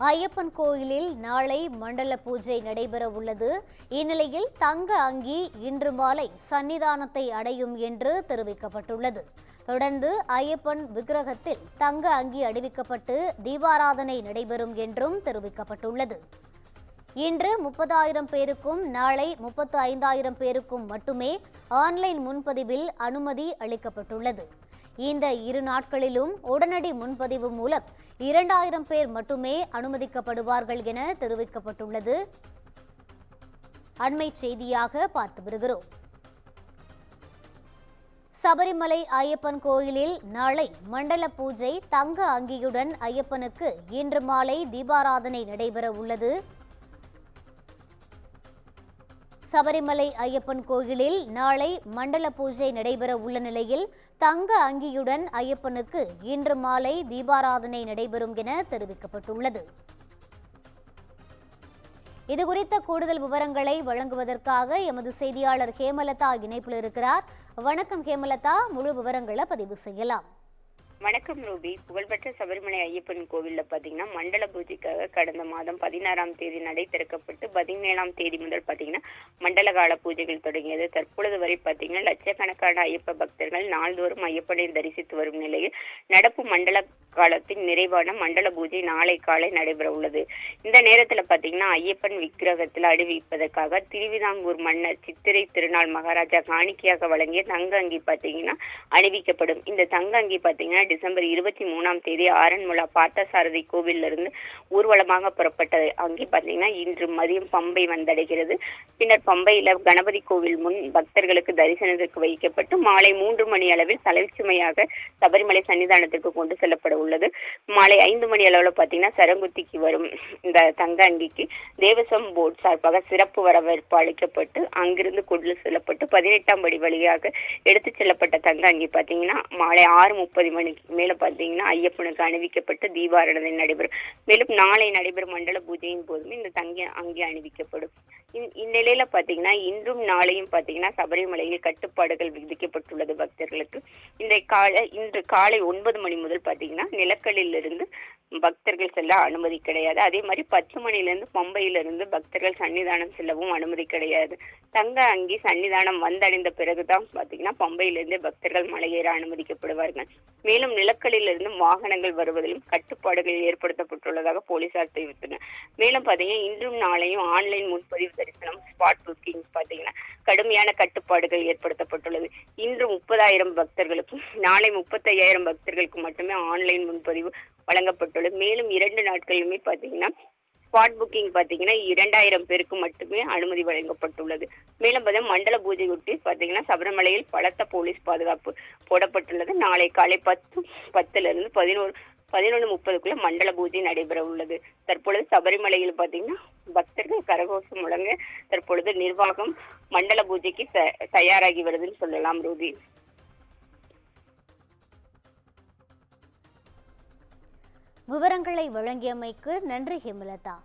ஐயப்பன் கோயிலில் நாளை மண்டல பூஜை நடைபெற உள்ளது. இந்நிலையில் தங்க அங்கி இன்று மாலை சன்னிதானத்தை அடையும் என்று தெரிவிக்கப்பட்டுள்ளது. தொடர்ந்து ஐயப்பன் விக்கிரகத்தில் தங்க அங்கி அணிவிக்கப்பட்டு தீபாராதனை நடைபெறும் என்றும் தெரிவிக்கப்பட்டுள்ளது. இன்று 30,000 பேருக்கும் நாளை 35,000 பேருக்கும் மட்டுமே ஆன்லைன் முன்பதிவில் அனுமதி அளிக்கப்பட்டுள்ளது. இந்த இரு நாட்களிலும் உடனடி முன்பதிவு மூலம் 2,000 பேர் மட்டுமே அனுமதிக்கப்படுவார்கள் என தெரிவிக்கப்பட்டுள்ளது. அண்மை செய்தியாக பார்த்து வருகிறோம். சபரிமலை ஐயப்பன் கோயிலில் நாளை மண்டல பூஜை தங்க அங்கியுடன் ஐயப்பனுக்கு இன்று மாலை தீபாராதனை நடைபெற உள்ளது. சபரிமலை ஐயப்பன் கோயிலில் நாளை மண்டல பூஜை நடைபெற உள்ள நிலையில் தங்க அங்கியுடன் ஐயப்பனுக்கு இன்று மாலை தீபாராதனை நடைபெறும் என தெரிவிக்கப்பட்டுள்ளது. இதுகுறித்த கூடுதல் விவரங்களை வழங்குவதற்காக எமது செய்தியாளர் ஹேமலதா இணைப்பில் இருக்கிறார். வணக்கம் ஹேமலதா, முழு விவரங்களை பதிவு செய்யலாம். வணக்கம் ரூபி. புகழ்பெற்ற சபரிமலை ஐயப்பன் கோவில்ல பாத்தீங்கன்னா மண்டல பூஜைக்காக கடந்த மாதம் 16ஆம் தேதி நடை திறக்கப்பட்டு 17ஆம் தேதி முதல் பாத்தீங்கன்னா மண்டல கால பூஜைகள் தொடங்கியது. தற்பொழுது வரை பாத்தீங்கன்னா லட்சக்கணக்கான ஐயப்ப பக்தர்கள் நாள்தோறும் ஐயப்பனை தரிசித்து வரும் நிலையில் நடப்பு மண்டல காலத்தின் நிறைவான மண்டல பூஜை நாளை காலை நடைபெற உள்ளது. இந்த நேரத்துல பாத்தீங்கன்னா ஐயப்பன் விக்கிரகத்தில் அணிவிப்பதற்காக திருவிதாங்கூர் மன்னர் சித்திரை திருநாள் மகாராஜா காணிக்கையாக வழங்கிய தங்க அங்கி பாத்தீங்கன்னா அணிவிக்கப்படும். இந்த தங்க அங்கி பாத்தீங்கன்னா டிசம்பர் 23ஆம் தேதி ஆரன்முளா பார்த்தசாரதி கோவிலில் இருந்து ஊர்வலமாக புறப்பட்ட அங்கே பாத்தீங்கன்னா இன்று மதியம் பம்பை வந்தடைகிறது. பின்னர் பம்பையில கணபதி கோவில் முன் பக்தர்களுக்கு தரிசனத்திற்கு வைக்கப்பட்டு மாலை 3 மணி அளவில் தலைச்சுமையாக சபரிமலை சன்னிதானத்திற்கு கொண்டு செல்லப்பட உள்ளது. மாலை 5 மணி அளவில் பாத்தீங்கன்னா சரங்குத்திக்கு வரும் இந்த தங்க அங்கிக்கு தேவசம் போர்டு சார்பாக சிறப்பு வரவேற்பு அளிக்கப்பட்டு அங்கிருந்து கொண்டு செல்லப்பட்டு 18ஆம் படி வழியாக எடுத்துச் செல்லப்பட்ட தங்க அங்கி பாத்தீங்கன்னா மாலை 6:30 மணிக்கு மேல பாத்தீங்கன்னா ஐயப்பனுக்கு அணிவிக்கப்பட்டு தீபாராதனை நடைபெறும். மேலும் நாளை நடைபெறும் மண்டல பூஜையின் போதும் இந்த தங்க அங்கே அணிவிக்கப்படும். இந்நிலையில பாத்தீங்கன்னா இன்றும் நாளையும் பாத்தீங்கன்னா சபரிமலையில் கட்டுப்பாடுகள் விதிக்கப்பட்டுள்ளது பக்தர்களுக்கு. இன்று காலை 9 மணி முதல் பாத்தீங்கன்னா நிலக்கலில் இருந்து பக்தர்கள் செல்ல அனுமதி கிடையாது. அதே மாதிரி 10 மணிலிருந்து பம்பையிலிருந்து பக்தர்கள் சன்னிதானம் செல்லவும் அனுமதி கிடையாது. தங்க அங்கி சன்னிதானம் வந்தடைந்த பிறகுதான் பாத்தீங்கன்னா பம்பையிலிருந்து பக்தர்கள் மலையேற அனுமதிக்கப்படுவார்கள். மேலும் நிலக்கலில் இருந்து வாகனங்கள் வருவதிலும் கட்டுப்பாடுகள் ஏற்படுத்தப்பட்டுள்ளதாக போலீசார் தெரிவித்தனர். மேலும் பாத்தீங்கன்னா இன்றும் நாளையும் ஆன்லைன் முன்பதிவு தரிசனம் ஸ்பாட் புக்கிங் பாத்தீங்கன்னா கடுமையான கட்டுப்பாடுகள் ஏற்படுத்தப்பட்டுள்ளது. இன்று 30,000 பக்தர்களுக்கும் நாளை 35,000 பக்தர்களுக்கு மட்டுமே ஆன்லைன் முன்பதிவு வழங்கப்பட்டுள்ளது. மேலும் 2 நாட்களுமே பாத்தீங்கன்னா ஸ்பாட் புக்கிங் பாத்தீங்கன்னா 2,000 பேருக்கு மட்டுமே அனுமதி வழங்கப்பட்டுள்ளது. மேலும் மண்டல பூஜையொட்டி பாத்தீங்கன்னா சபரிமலையில் பலத்த போலீஸ் பாதுகாப்பு போடப்பட்டுள்ளது. நாளை காலை 10:10 11:30 மண்டல பூஜை நடைபெற உள்ளது. தற்பொழுது சபரிமலையில் பாத்தீங்கன்னா பக்தர்கள் கரகோஷம் முழங்க தற்பொழுது நிர்வாகம் மண்டல பூஜைக்கு தயாராகி வருதுன்னு சொல்லலாம் ரூபி. விவரங்களை வழங்கியமைக்கு நன்றி ஹேமலதா.